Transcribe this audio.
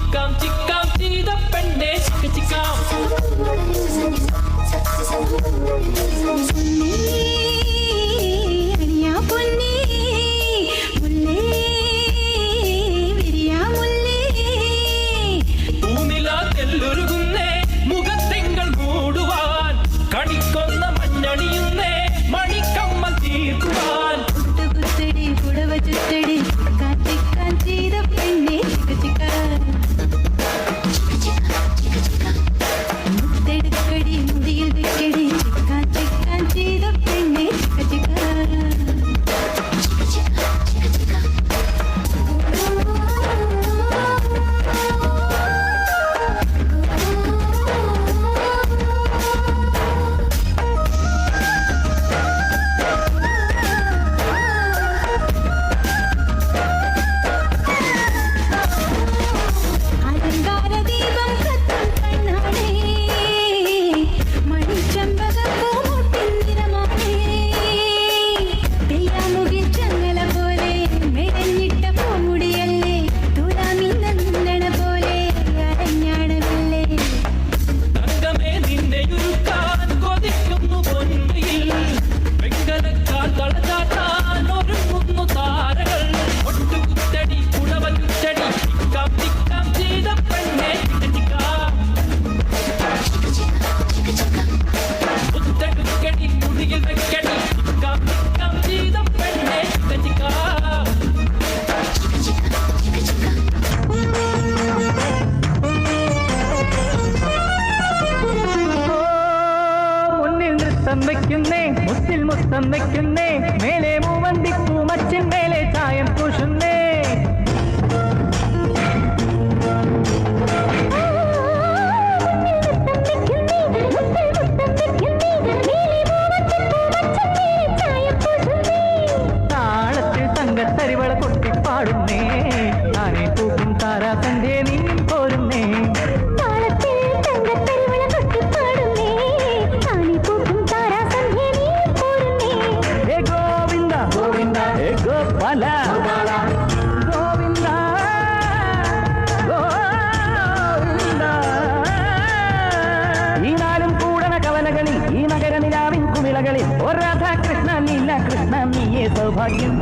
ചിക്കാം ചിക്കാം ചെയ്ത പെണ്ണെ ചിക്ക ചിക്കാം തെല്ലുരുകുന്നേ മുഖത്തെങ്കൾ മൂടുവാൻ കണിക്കൊന്ന മഞ്ഞണിയുന്നേ മണിക്കമ്മൽ തീർക്കുവാൻ കുത്തടി പുടവ ചുറ്റടി കാത്തിക്കാൻ ചെയ്ത പെണ്ണെ മുത്തെടുക്കടി മുടിയിൽ വെക്കടി ചിക്കാൻ ചെയ്ത പെണ്ണെ വെക്കുന്നേ മുത്തിൽ മുത്തം വെക്കുന്നേ മേലെ മൂവന്തിപ്പൂ മച്ചിൻ മേലെ ചായം പൂശുന്നേ താളത്തിൽ തങ്കത്തരിവള കൊട്ടിപ്പാടുന്നേ താനെ പൂക്കും താരാ സന്ധ്യ നീ പോരുന്നേ ഗോപാല ഗോവിന്ദ ഗോവിന്ദ ഈ നാലും കൂടണ കവലകളിൽ ഈ നഗര നിലാവിൻ കുമിളകളിൽ ഓ രാധാകൃഷ്ണ നീല കൃഷ്ണ നീയേ സൗഭാഗ്യം